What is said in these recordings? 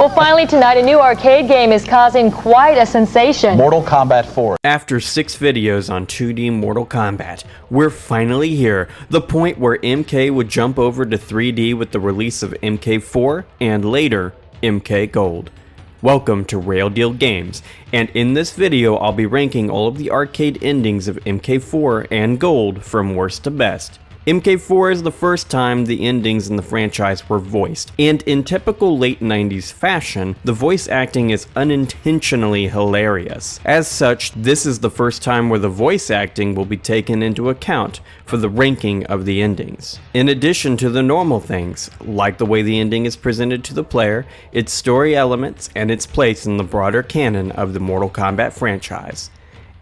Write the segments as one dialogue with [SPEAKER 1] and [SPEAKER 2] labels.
[SPEAKER 1] Well, finally tonight, a new arcade game is causing quite a sensation.
[SPEAKER 2] Mortal Kombat 4.
[SPEAKER 3] After 6 videos on 2D Mortal Kombat, we're finally here, the point where MK would jump over to 3D with the release of MK4 and later, MK Gold. Welcome to Rail Deal Games, and in this video I'll be ranking all of the arcade endings of MK4 and Gold from worst to best. MK4 is the first time the endings in the franchise were voiced, and in typical late 90s fashion, the voice acting is unintentionally hilarious. As such, this is the first time where the voice acting will be taken into account for the ranking of the endings. In addition to the normal things, like the way the ending is presented to the player, its story elements, and its place in the broader canon of the Mortal Kombat franchise.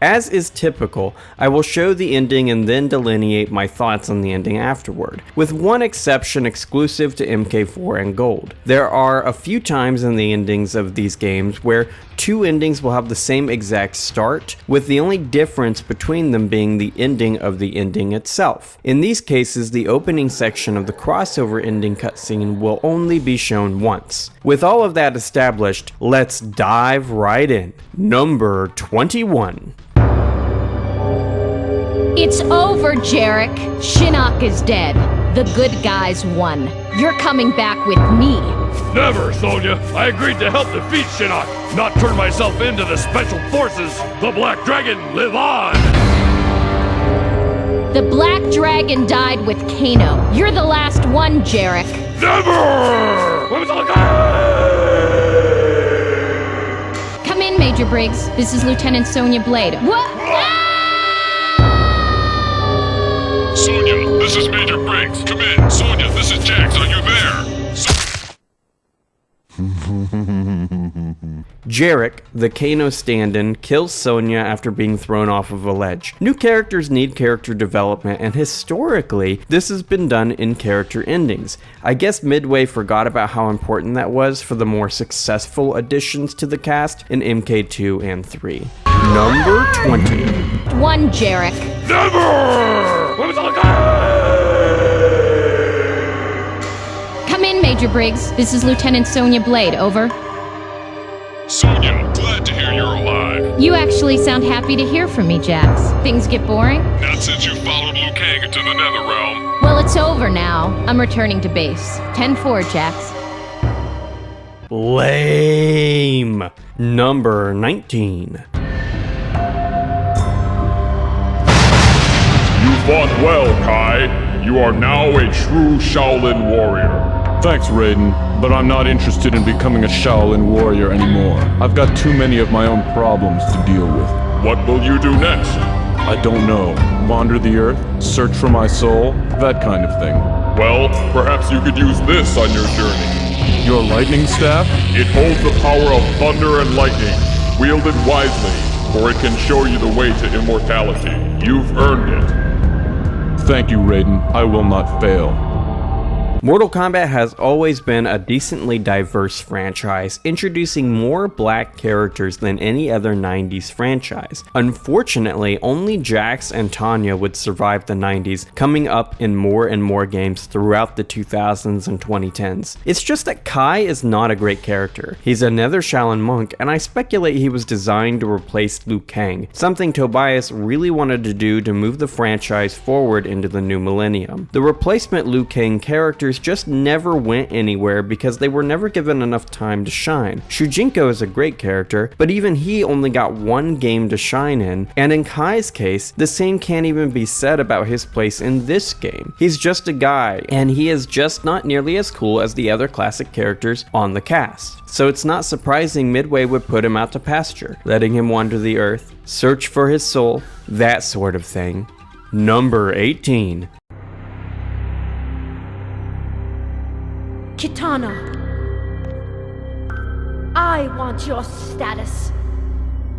[SPEAKER 3] As is typical, I will show the ending and then delineate my thoughts on the ending afterward, with one exception exclusive to MK4 and Gold. There are a few times in the endings of these games where two endings will have the same exact start, with the only difference between them being the ending of the ending itself. In these cases, the opening section of the crossover ending cutscene will only be shown once. With all of that established, let's dive right in. Number 21.
[SPEAKER 4] It's over, Jarek. Shinnok is dead. The good guys won. You're coming back with me.
[SPEAKER 5] Never, Sonya. I agreed to help defeat Shinnok, not turn myself into the Special Forces. The Black Dragon, live on!
[SPEAKER 4] The Black Dragon died with Kano. You're the last one, Jarek.
[SPEAKER 5] Never!
[SPEAKER 4] Come in, Major Briggs. This is Lieutenant Sonya Blade. What?
[SPEAKER 5] Sonya, this is Major Briggs. Come in. Sonya, this is Jax. Are you there?
[SPEAKER 3] Jarek, the Kano stand-in, kills Sonya after being thrown off of a ledge. New characters need character development, and historically, this has been done in character endings. I guess Midway forgot about how important that was for the more successful additions to the cast in MK2 and 3. Number 20.
[SPEAKER 4] One, Jarek.
[SPEAKER 5] Never!
[SPEAKER 4] Come in, Major Briggs. This is Lieutenant Sonya Blade. Over.
[SPEAKER 5] Sonya, glad to hear you're alive.
[SPEAKER 4] You actually sound happy to hear from me, Jax. Things get boring?
[SPEAKER 5] Not since you followed Liu Kang into the Nether Realm.
[SPEAKER 4] Well, it's over now. I'm returning to base. 10-4, Jax.
[SPEAKER 3] Lame. Number 19.
[SPEAKER 5] You fought well, Kai. You are now a true Shaolin warrior.
[SPEAKER 6] Thanks, Raiden, but I'm not interested in becoming a Shaolin warrior anymore. I've got too many of my own problems to deal with.
[SPEAKER 5] What will you do next?
[SPEAKER 6] I don't know. Wander the earth, search for my soul, that kind of thing.
[SPEAKER 5] Well, perhaps you could use this on your journey.
[SPEAKER 6] Your lightning staff?
[SPEAKER 5] It holds the power of thunder and lightning. Wield it wisely, for it can show you the way to immortality. You've earned it.
[SPEAKER 6] Thank you, Raiden. I will not fail.
[SPEAKER 3] Mortal Kombat has always been a decently diverse franchise, introducing more black characters than any other 90s franchise. Unfortunately, only Jax and Tanya would survive the 90s, coming up in more and more games throughout the 2000s and 2010s. It's just that Kai is not a great character. He's another Shaolin monk, and I speculate he was designed to replace Liu Kang, something Tobias really wanted to do to move the franchise forward into the new millennium. The replacement Liu Kang characters just never went anywhere because they were never given enough time to shine. Shujinko is a great character, but even he only got one game to shine in, and in Kai's case, the same can't even be said about his place in this game. He's just a guy, and he is just not nearly as cool as the other classic characters on the cast. So it's not surprising Midway would put him out to pasture, letting him wander the earth, search for his soul, that sort of thing. Number 18.
[SPEAKER 7] Kitana, I want your status.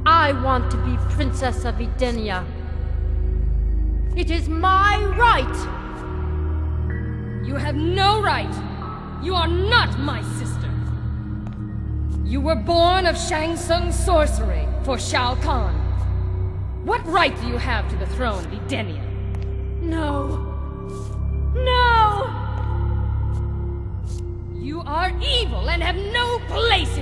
[SPEAKER 7] I want to be Princess of Edenia. It is my right.
[SPEAKER 8] You have no right. You are not my sister. You were born of Shang Tsung's sorcery for Shao Kahn. What right do you have to the throne of Edenia?
[SPEAKER 7] No. No!
[SPEAKER 8] You are evil and have no place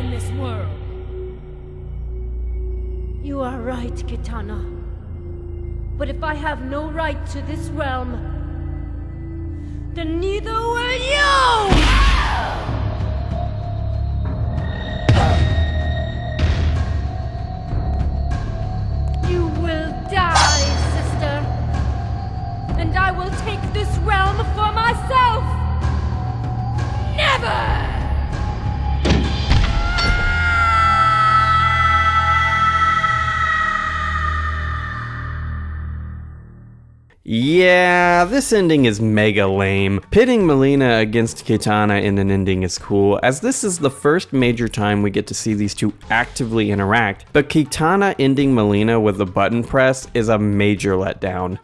[SPEAKER 7] are right, Kitana. But if I have no right to this realm, then neither will you! You will die, sister. And I will take this realm for myself! Never!
[SPEAKER 3] Yeah, this ending is mega lame. Pitting Melina against Kitana in an ending is cool, as this is the first major time we get to see these two actively interact, but Kitana ending Melina with a button press is a major letdown.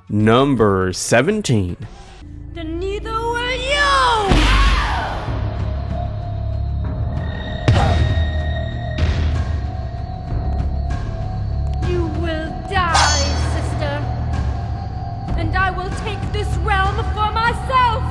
[SPEAKER 3] Number 17.
[SPEAKER 7] Then neither will you! You will die, sister. And I will take this realm for myself!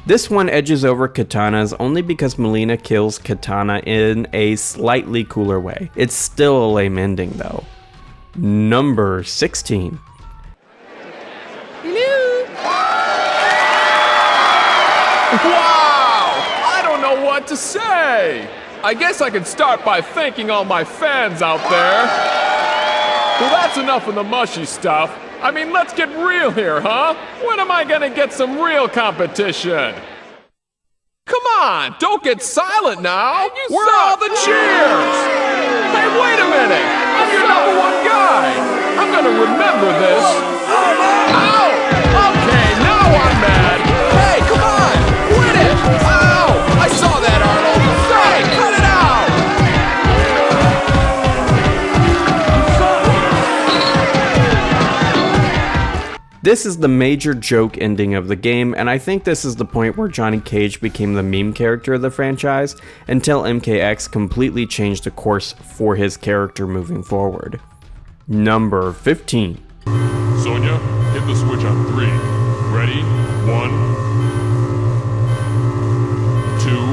[SPEAKER 3] This one edges over Kitana's only because Melina kills Kitana in a slightly cooler way. It's still a lame ending though. Number 16.
[SPEAKER 2] Wow! I don't know what to say! I guess I could start by thanking all my fans out there. Well, that's enough of the mushy stuff. I mean, let's get real here, huh? When am I gonna get some real competition? Come on, don't get silent now! Where are all the cheers? Hey, wait a minute! I'm your #1 guy! I'm gonna remember this! Ow! Okay, now I'm mad! Hey, come on! Quit it! Ow! I saw that, Arnold! Hey, cut it out!
[SPEAKER 3] This is the major joke ending of the game, and I think this is the point where Johnny Cage became the meme character of the franchise, until MKX completely changed the course for his character moving forward. Number 15.
[SPEAKER 5] Sonya, hit the switch on 3. Ready? 1, 2,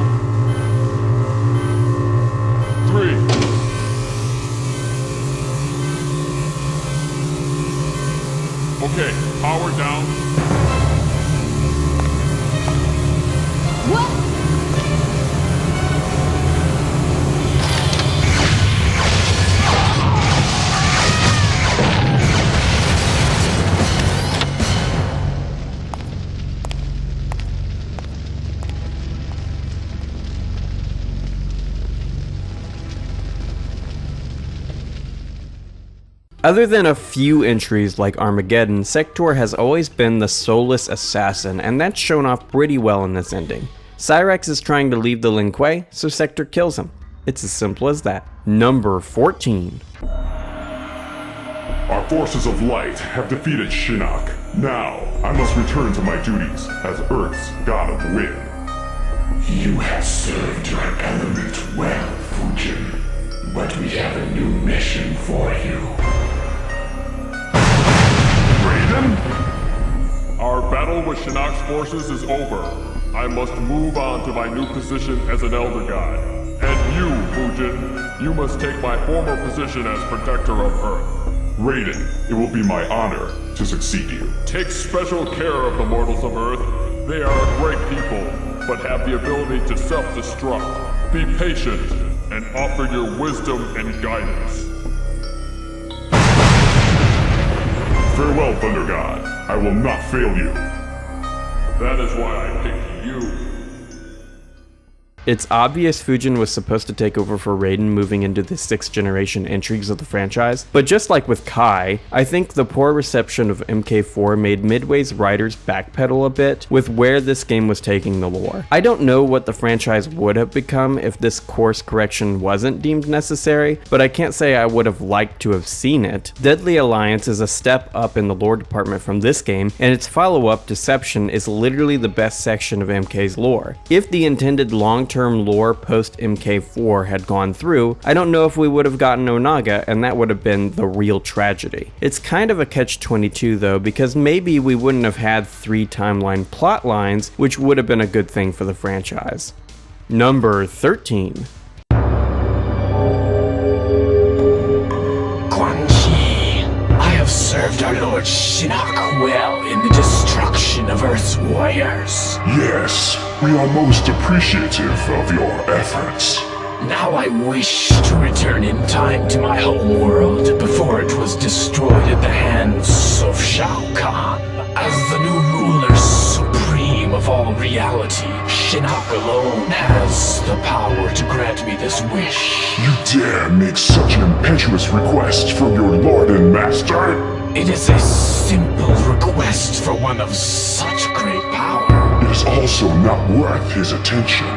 [SPEAKER 5] 3. Okay, power down.
[SPEAKER 4] What?
[SPEAKER 3] Other than a few entries like Armageddon, Sector has always been the soulless assassin, and that's shown off pretty well in this ending. Cyrex is trying to leave the Lin Kuei, so Sector kills him. It's as simple as that. Number 14.
[SPEAKER 5] Our forces of light have defeated Shinnok. Now, I must return to my duties as Earth's god of wind.
[SPEAKER 9] You have served your element well, Fujin. But we have a new mission for you.
[SPEAKER 5] Raiden? Our battle with Shinnok's forces is over. I must move on to my new position as an Elder God. And you, Fujin, you must take my former position as Protector of Earth.
[SPEAKER 9] Raiden, it will be my honor to succeed you.
[SPEAKER 5] Take special care of the mortals of Earth. They are great people, but have the ability to self-destruct. Be patient, and offer your wisdom and guidance.
[SPEAKER 9] Farewell, Thunder God. I will not fail you.
[SPEAKER 5] That is why I picked you.
[SPEAKER 3] It's obvious Fujin was supposed to take over for Raiden moving into the 6th generation entries of the franchise, but just like with Kai, I think the poor reception of MK4 made Midway's writers backpedal a bit with where this game was taking the lore. I don't know what the franchise would have become if this course correction wasn't deemed necessary, but I can't say I would have liked to have seen it. Deadly Alliance is a step up in the lore department from this game, and its follow-up, Deception, is literally the best section of MK's lore. If the intended long-term long-term lore post-MK4 had gone through, I don't know if we would have gotten Onaga, and that would have been the real tragedy. It's kind of a catch-22 though, because maybe we wouldn't have had 3 timeline plot lines, which would have been a good thing for the franchise. Number 13.
[SPEAKER 9] Quan Chi, I have served our Lord Shinnok well in the destruction of Earth's warriors.
[SPEAKER 5] Yes, we are most appreciative of your efforts.
[SPEAKER 9] Now I wish to return in time to my home world before it was destroyed at the hands of Shao Kahn. As the new ruler supreme of all reality, Shinnok alone has the power to grant me this wish.
[SPEAKER 5] You dare make such an impetuous request from your lord and master?
[SPEAKER 9] It is a simple request for one of such great power.
[SPEAKER 5] It is also not worth his attention.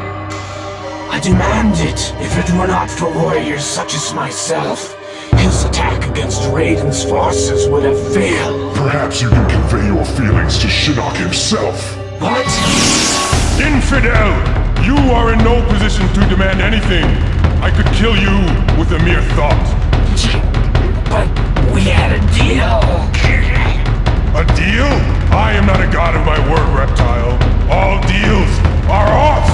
[SPEAKER 9] I demand it. If it were not for warriors such as myself, his attack against Raiden's forces would have failed.
[SPEAKER 5] Perhaps you can convey your feelings to Shinnok himself.
[SPEAKER 9] What?
[SPEAKER 6] Infidel! You are in no position to demand anything. I could kill you with a mere thought.
[SPEAKER 9] But we had a deal.
[SPEAKER 6] A deal? I am not a god of my word, reptile. All deals are off!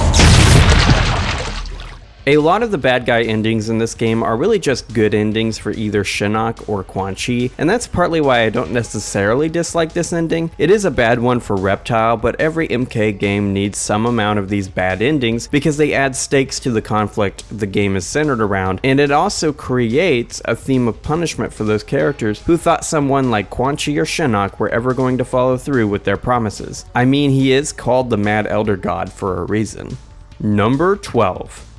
[SPEAKER 3] A lot of the bad guy endings in this game are really just good endings for either Shinnok or Quan Chi, and that's partly why I don't necessarily dislike this ending. It is a bad one for Reptile, but every MK game needs some amount of these bad endings because they add stakes to the conflict the game is centered around, and it also creates a theme of punishment for those characters who thought someone like Quan Chi or Shinnok were ever going to follow through with their promises. I mean, he is called the Mad Elder God for a reason. Number 12.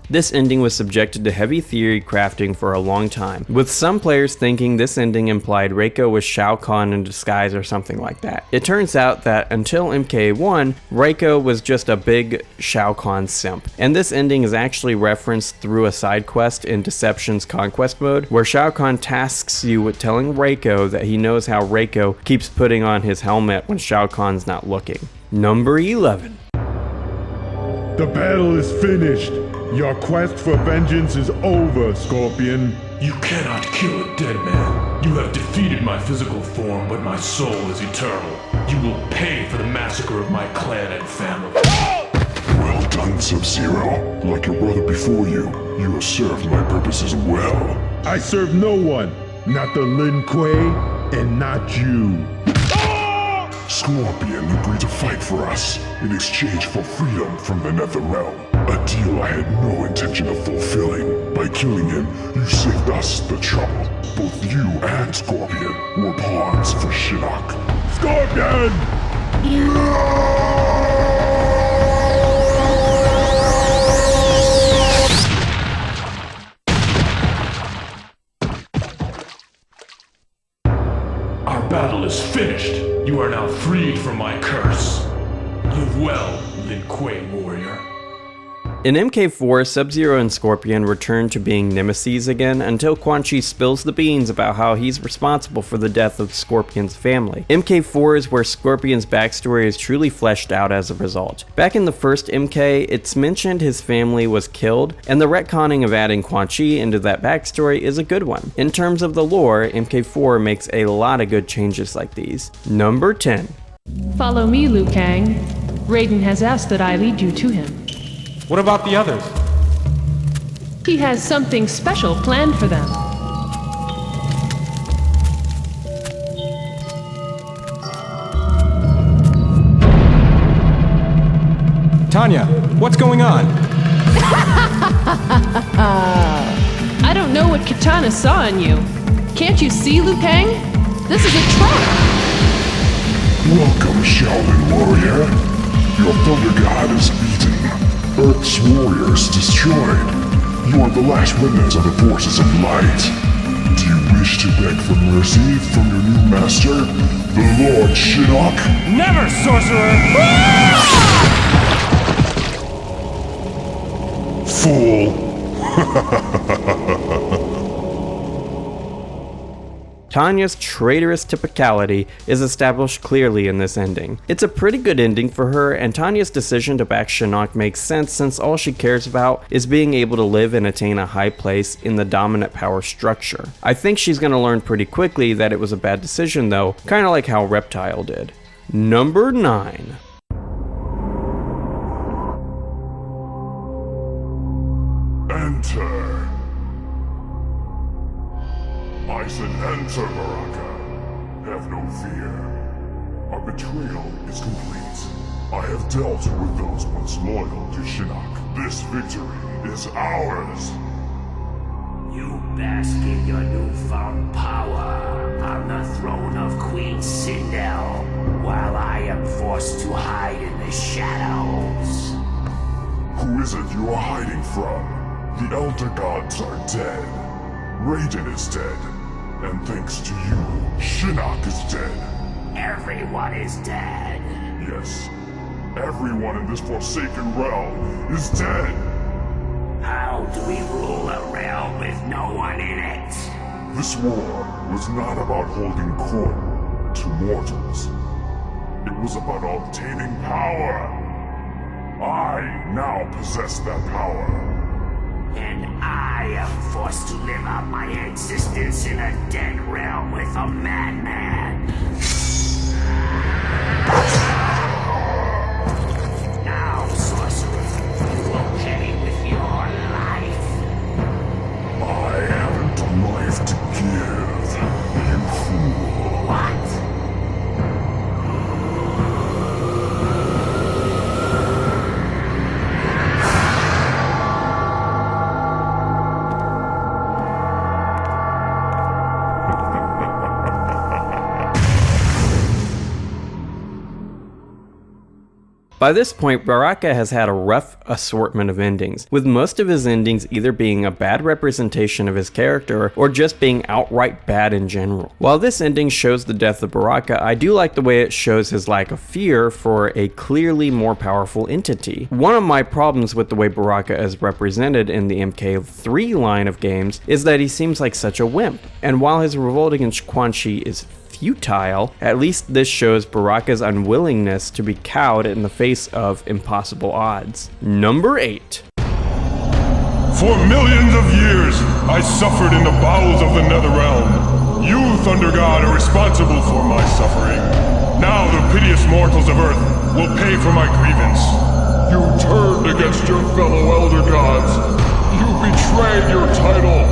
[SPEAKER 3] This ending was subjected to heavy theory crafting for a long time, with some players thinking this ending implied Reiko was Shao Kahn in disguise or something like that. It turns out that until MK1, Reiko was just a big Shao Kahn simp, and this ending is actually referenced through a side quest in Deception's Conquest mode, where Shao Kahn tasks you with telling Reiko that he knows how Reiko keeps putting on his helmet when Shao Kahn's not looking. Number 11.
[SPEAKER 10] The battle is finished. Your quest for vengeance is over, Scorpion.
[SPEAKER 5] You cannot kill a dead man. You have defeated my physical form, but my soul is eternal. You will pay for the massacre of my clan and family. Well done, Sub-Zero. Like your brother before you, you have served my purposes well.
[SPEAKER 10] I serve no one. Not the Lin Kuei, and not you.
[SPEAKER 5] Scorpion agreed to fight for us in exchange for freedom from the Netherrealm. A deal I had no intention of fulfilling. By killing him, you saved us the trouble. Both you and Scorpion were pawns for Shinnok.
[SPEAKER 10] Scorpion!
[SPEAKER 5] Our battle is finished. You are now freed from my curse. Live well, Lin Kuei warrior.
[SPEAKER 3] In MK4, Sub-Zero and Scorpion return to being nemeses again until Quan Chi spills the beans about how he's responsible for the death of Scorpion's family. MK4 is where Scorpion's backstory is truly fleshed out as a result. Back in the first MK, it's mentioned his family was killed, and the retconning of adding Quan Chi into that backstory is a good one. In terms of the lore, MK4 makes a lot of good changes like these. Number 10.
[SPEAKER 11] Follow me, Liu Kang. Raiden has asked that I lead you to him.
[SPEAKER 12] What about the others?
[SPEAKER 11] He has something special planned for them.
[SPEAKER 12] Tanya, what's going on?
[SPEAKER 11] I don't know what Kitana saw in you. Can't you see, Liu Kang? This is a trap!
[SPEAKER 5] Welcome, Shaolin warrior. Your Thunder God is beaten. Earth's warriors destroyed. You are the last remnants of the forces of light. Do you wish to beg for mercy from your new master, the Lord Shinnok?
[SPEAKER 12] Never, sorcerer!
[SPEAKER 5] Fool!
[SPEAKER 3] Tanya's traitorous typicality is established clearly in this ending. It's a pretty good ending for her, and Tanya's decision to back Shinnok makes sense since all she cares about is being able to live and attain a high place in the dominant power structure. I think she's going to learn pretty quickly that it was a bad decision though, kind of like how Reptile did. Number 9.
[SPEAKER 5] Enter. I said enter, Baraka. Have no fear. Our betrayal is complete. I have dealt with those once loyal to Shinnok. This victory is ours.
[SPEAKER 9] You bask in your newfound power on the throne of Queen Sindel, while I am forced to hide in the shadows.
[SPEAKER 5] Who is it you are hiding from? The Elder Gods are dead. Raiden is dead. And thanks to you, Shinnok is dead.
[SPEAKER 9] Everyone is dead.
[SPEAKER 5] Yes. Everyone in this forsaken realm is dead.
[SPEAKER 9] How do we rule a realm with no one in it?
[SPEAKER 5] This war was not about holding court to mortals. It was about obtaining power. I now possess that power.
[SPEAKER 9] And I am forced to live out my existence in a dead realm with a madman. Now, sorcerer, you will pay with your life.
[SPEAKER 5] I haven't a life to give, you fool.
[SPEAKER 9] What?
[SPEAKER 3] By this point, Baraka has had a rough assortment of endings, with most of his endings either being a bad representation of his character or just being outright bad in general. While this ending shows the death of Baraka, I do like the way it shows his lack of fear for a clearly more powerful entity. One of my problems with the way Baraka is represented in the MK3 line of games is that he seems like such a wimp, and while his revolt against Quan Chi is futile, at least this shows Baraka's unwillingness to be cowed in the face of impossible odds. Number 8.
[SPEAKER 5] For millions of years, I suffered in the bowels of the Netherrealm. You, Thunder God, are responsible for my suffering. Now the piteous mortals of Earth will pay for my grievance. You turned against your fellow Elder Gods. You betrayed your title.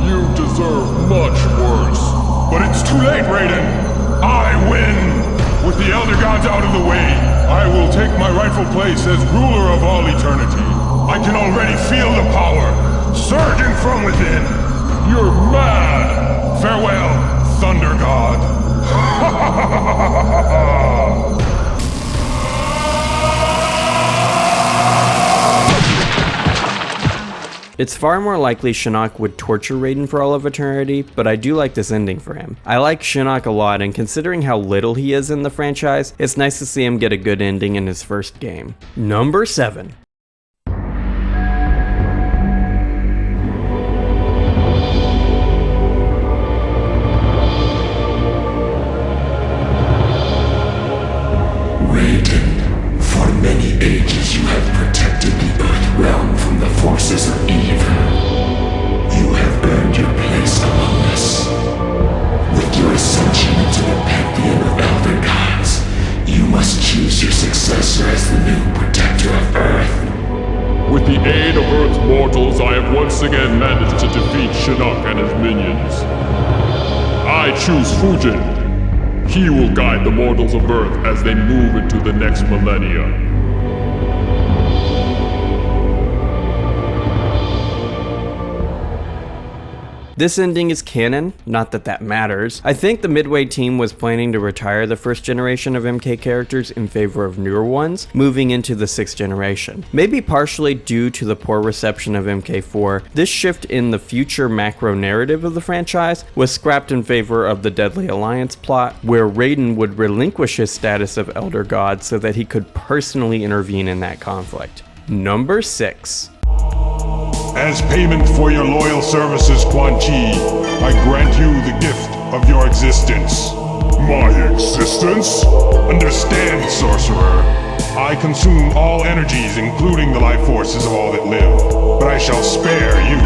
[SPEAKER 5] You deserve much worse. But it's too late, Raiden. I win! With the Elder Gods out of the way, I will take my rightful place as ruler of all eternity. I can already feel the power surging from within. You're mad! Farewell, Thunder God.
[SPEAKER 3] It's far more likely Shinnok would torture Raiden for all of eternity, but I do like this ending for him. I like Shinnok a lot, and considering how little he is in the franchise, it's nice to see him get a good ending in his first game. Number 7.
[SPEAKER 9] Raiden, for many ages you have protected the Earth realm from the forces of evil. You have earned your place among us. With your ascension into the pantheon of Elder Gods, you must choose your successor as the new protector of Earth.
[SPEAKER 5] With the aid of Earth's mortals, I have once again managed to defeat Shinnok and his minions. I choose Fujin. He will guide the mortals of Earth as they move into the next millennia.
[SPEAKER 3] This ending is canon, not that that matters. I think the Midway team was planning to retire the first generation of MK characters in favor of newer ones, moving into the 6th generation. Maybe partially due to the poor reception of MK4, this shift in the future macro narrative of the franchise was scrapped in favor of the Deadly Alliance plot, where Raiden would relinquish his status of Elder God so that he could personally intervene in that conflict. Number 6.
[SPEAKER 10] As payment for your loyal services, Quan Chi, I grant you the gift of your existence. My existence? Understand, sorcerer. I consume all energies, including the life forces of all that live, but I shall spare you.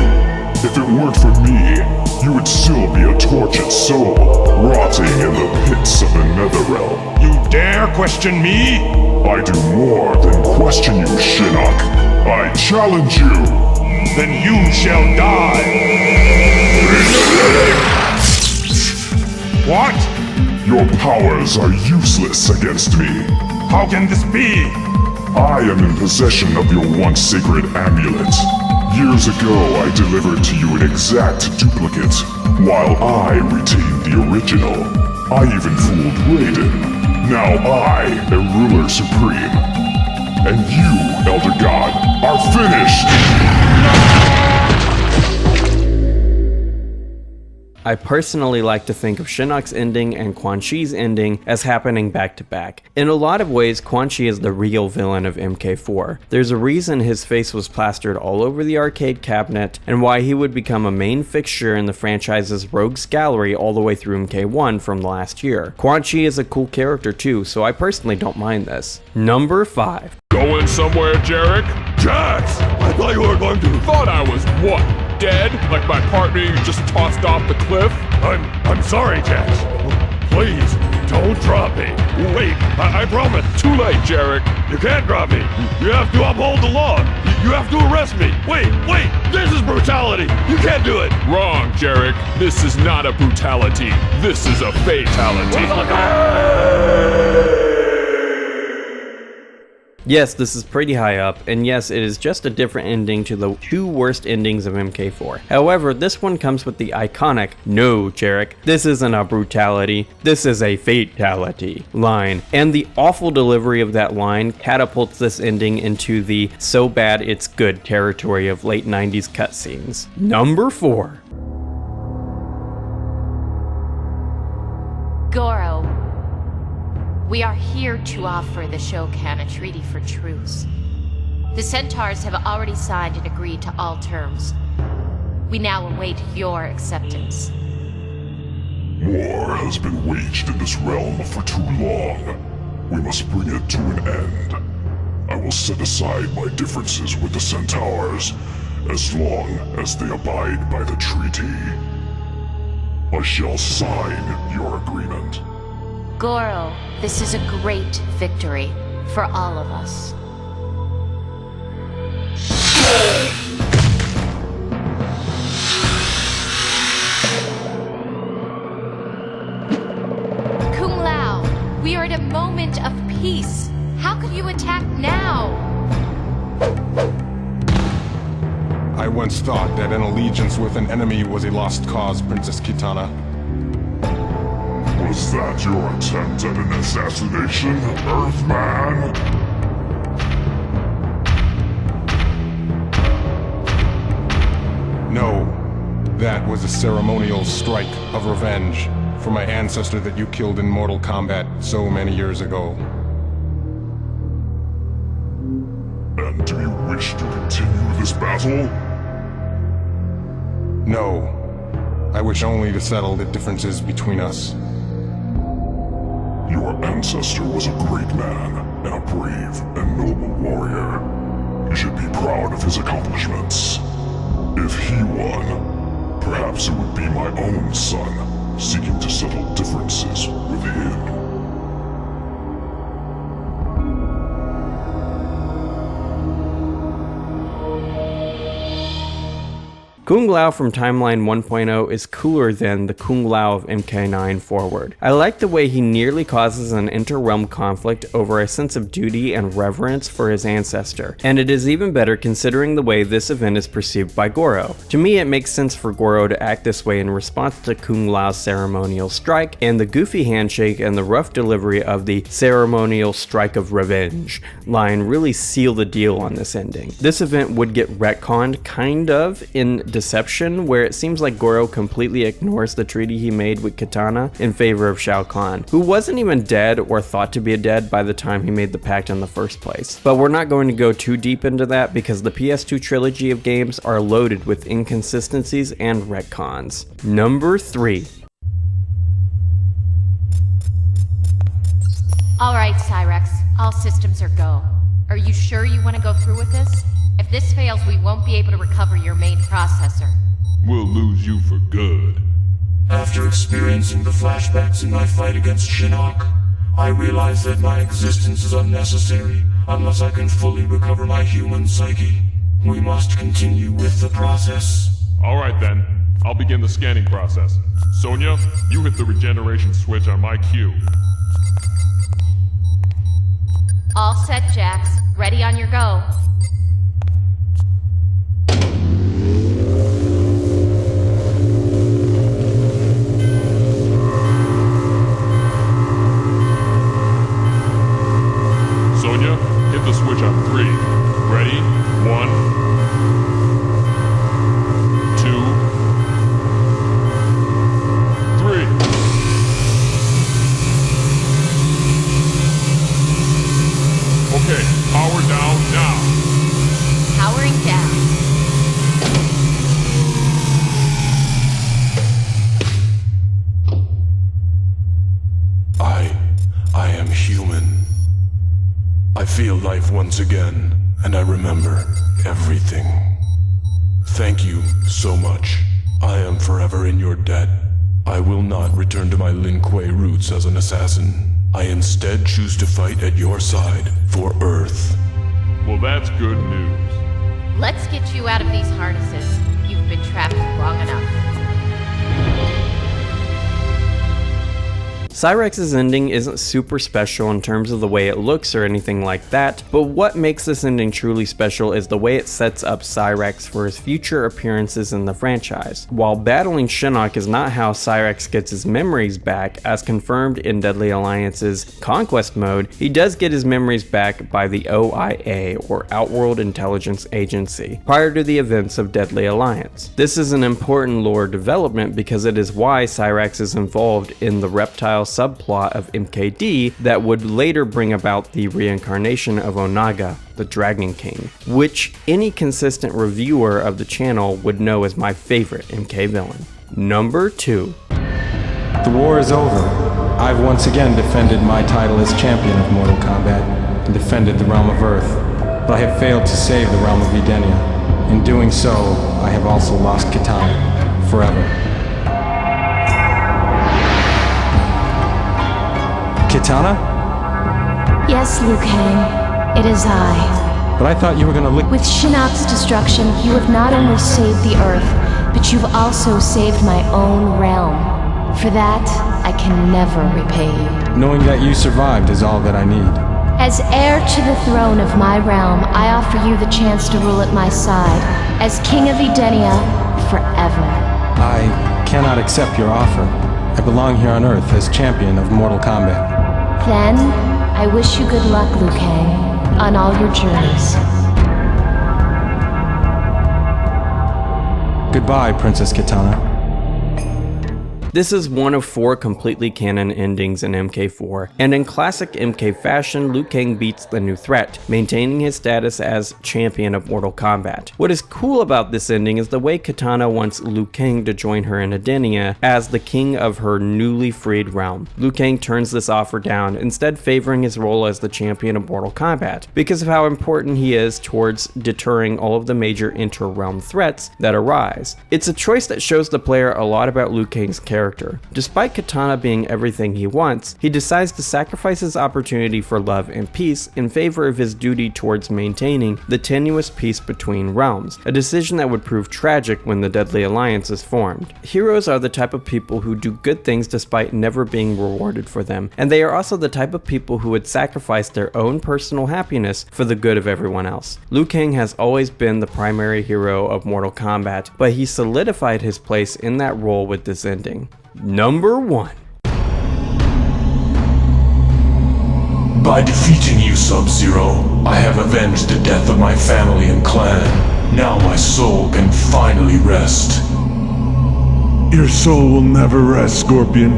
[SPEAKER 5] If it weren't for me, you would still be a tortured soul, rotting in the pits of the Netherrealm.
[SPEAKER 10] You dare question me?
[SPEAKER 5] I do more than question you, Shinnok. I challenge you!
[SPEAKER 10] Then you shall die! What?
[SPEAKER 5] Your powers are useless against me.
[SPEAKER 10] How can this be?
[SPEAKER 5] I am in possession of your once sacred amulet. Years ago, I delivered to you an exact duplicate, while I retained the original. I even fooled Raiden. Now I am ruler supreme. And you, Elder God, are finished!
[SPEAKER 3] I personally like to think of Shinnok's ending and Quan Chi's ending as happening back to back. In a lot of ways, Quan Chi is the real villain of MK4. There's a reason his face was plastered all over the arcade cabinet, and why he would become a main fixture in the franchise's rogues gallery all the way through MK1 from last year. Quan Chi is a cool character too, so I personally don't mind this. Number 5.
[SPEAKER 2] Going somewhere, Jarek?
[SPEAKER 5] Jax! I thought you were going to...
[SPEAKER 2] Thought I was what? Dead? Like my partner you just tossed off the cliff?
[SPEAKER 5] I'm sorry, Jax. Please, don't drop me. Wait, I promise.
[SPEAKER 2] Too late, Jarek.
[SPEAKER 5] You can't drop me. You have to uphold the law. You have to arrest me. Wait, this is brutality. You can't do it.
[SPEAKER 2] Wrong, Jarek. This is not a brutality. This is a fatality.
[SPEAKER 3] Yes, this is pretty high up, and yes, it is just a different ending to the 2 worst endings of MK4. However, this one comes with the iconic, "No, Jarek, this isn't a brutality, this is a fatality" line, and the awful delivery of that line catapults this ending into the so bad it's good territory of late 90s cutscenes. Number 4.
[SPEAKER 13] Goro, we are here to offer the Shokan a treaty for truce. The Centaurs have already signed and agreed to all terms. We now await your acceptance.
[SPEAKER 5] War has been waged in this realm for too long. We must bring it to an end. I will set aside my differences with the Centaurs, as long as they abide by the treaty. I shall sign your agreement.
[SPEAKER 13] Goro, this is a great victory for all of us. Kung Lao, we are at a moment of peace. How could you attack now?
[SPEAKER 12] I once thought that an allegiance with an enemy was a lost cause, Princess Kitana.
[SPEAKER 5] Was that your attempt at an assassination, Earthman?
[SPEAKER 12] No, that was a ceremonial strike of revenge for my ancestor that you killed in Mortal Kombat so many years ago.
[SPEAKER 5] And do you wish to continue this battle?
[SPEAKER 12] No, I wish only to settle the differences between us.
[SPEAKER 5] Your ancestor was a great man, and a brave and noble warrior. You should be proud of his accomplishments. If he won, perhaps it would be my own son, seeking to settle differences with him.
[SPEAKER 3] Kung Lao from Timeline 1.0 is cooler than the Kung Lao of MK9 forward. I like the way he nearly causes an inter-realm conflict over a sense of duty and reverence for his ancestor, and it is even better considering the way this event is perceived by Goro. To me, it makes sense for Goro to act this way in response to Kung Lao's ceremonial strike, and the goofy handshake and the rough delivery of the ceremonial strike of revenge line really seal the deal on this ending. This event would get retconned kind of in Deception, where it seems like Goro completely ignores the treaty he made with Kitana in favor of Shao Kahn, who wasn't even dead or thought to be dead by the time he made the pact in the first place. But we're not going to go too deep into that because the PS2 trilogy of games are loaded with inconsistencies and retcons. Number 3.
[SPEAKER 13] Alright, Cyrex. All systems are go. Are you sure you want to go through with this? If this fails, we won't be able to recover your main processor.
[SPEAKER 5] We'll lose you for good.
[SPEAKER 14] After experiencing the flashbacks in my fight against Shinnok, I realize that my existence is unnecessary unless I can fully recover my human psyche. We must continue with the process.
[SPEAKER 5] Alright then, I'll begin the scanning process. Sonya, you hit the regeneration switch on my cue.
[SPEAKER 13] All set, Jax. Ready on your go.
[SPEAKER 5] Sonya, hit the switch on 3. Ready? 1, 2, 3. Okay, power down now.
[SPEAKER 13] Powering down.
[SPEAKER 14] I am human. I feel life once again, and I remember everything. Thank you so much. I am forever in your debt. I will not return to my Lin Kuei roots as an assassin. I instead choose to fight at your side for Earth.
[SPEAKER 5] Well, that's good news.
[SPEAKER 13] Let's get you out of these harnesses. You've been trapped long enough.
[SPEAKER 3] Cyrex's ending isn't super special in terms of the way it looks or anything like that, but what makes this ending truly special is the way it sets up Cyrex for his future appearances in the franchise. While battling Shinnok is not how Cyrex gets his memories back, as confirmed in Deadly Alliance's Conquest mode, he does get his memories back by the OIA, or Outworld Intelligence Agency, prior to the events of Deadly Alliance. This is an important lore development because it is why Cyrex is involved in the reptile subplot of MKD that would later bring about the reincarnation of Onaga, the Dragon King, which any consistent reviewer of the channel would know as my favorite MK villain. Number 2.
[SPEAKER 12] The war is over. I've once again defended my title as champion of Mortal Kombat and defended the realm of Earth, but I have failed to save the realm of Edenia. In doing so, I have also lost Kitana forever. Kitana?
[SPEAKER 15] Yes, Liu Kang. It is I.
[SPEAKER 12] But I thought you were gonna lick—
[SPEAKER 15] With Shinnok's destruction, you have not only saved the Earth, but you've also saved my own realm. For that, I can never repay you.
[SPEAKER 12] Knowing that you survived is all that I need.
[SPEAKER 15] As heir to the throne of my realm, I offer you the chance to rule at my side, as King of Edenia, forever.
[SPEAKER 12] I cannot accept your offer. I belong here on Earth as champion of Mortal Kombat.
[SPEAKER 15] Then, I wish you good luck, Liu Kang, on all your journeys.
[SPEAKER 12] Goodbye, Princess Kitana.
[SPEAKER 3] This is one of 4 completely canon endings in MK4, and in classic MK fashion, Liu Kang beats the new threat, maintaining his status as champion of Mortal Kombat. What is cool about this ending is the way Kitana wants Liu Kang to join her in Edenia as the king of her newly freed realm. Liu Kang turns this offer down, instead favoring his role as the champion of Mortal Kombat, because of how important he is towards deterring all of the major inter-realm threats that arise. It's a choice that shows the player a lot about Liu Kang's character character. Despite Katana being everything he wants, he decides to sacrifice his opportunity for love and peace in favor of his duty towards maintaining the tenuous peace between realms, a decision that would prove tragic when the Deadly Alliance is formed. Heroes are the type of people who do good things despite never being rewarded for them, and they are also the type of people who would sacrifice their own personal happiness for the good of everyone else. Liu Kang has always been the primary hero of Mortal Kombat, but he solidified his place in that role with this ending. Number 1.
[SPEAKER 9] By defeating you, Sub-Zero, I have avenged the death of my family and clan. Now my soul can finally rest.
[SPEAKER 10] Your soul will never rest, Scorpion.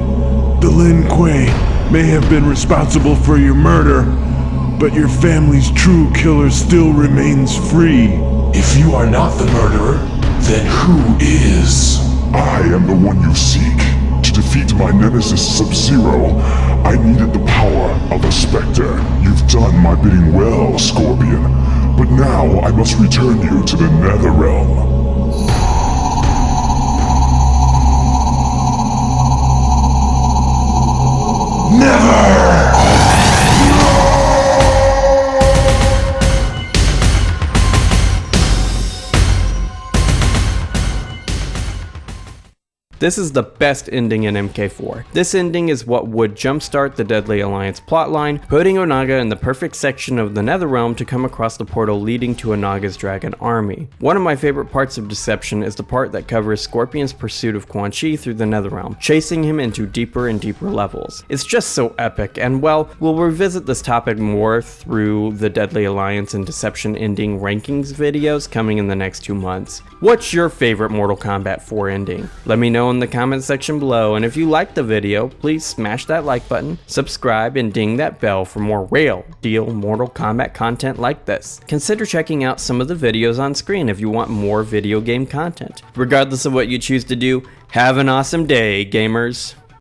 [SPEAKER 10] The Lin Kuei may have been responsible for your murder, but your family's true killer still remains free.
[SPEAKER 9] If you are not the murderer, then who is?
[SPEAKER 10] I am the one you seek. To defeat my nemesis Sub-Zero, I needed the power of a Spectre. You've done my bidding well, Scorpion, but now I must return you to the Netherrealm. Never!
[SPEAKER 3] This is the best ending in MK4. This ending is what would jumpstart the Deadly Alliance plotline, putting Onaga in the perfect section of the Netherrealm to come across the portal leading to Onaga's dragon army. One of my favorite parts of Deception is the part that covers Scorpion's pursuit of Quan Chi through the Netherrealm, chasing him into deeper and deeper levels. It's just so epic, and well, we'll revisit this topic more through the Deadly Alliance and Deception ending rankings videos coming in the next 2 months. What's your favorite Mortal Kombat 4 ending? Let me know in the comment section below, and if you liked the video, please smash that like button, subscribe, and ding that bell for more real deal Mortal Kombat content like this. Consider checking out some of the videos on screen if you want more video game content. Regardless of what you choose to do, have an awesome day, gamers.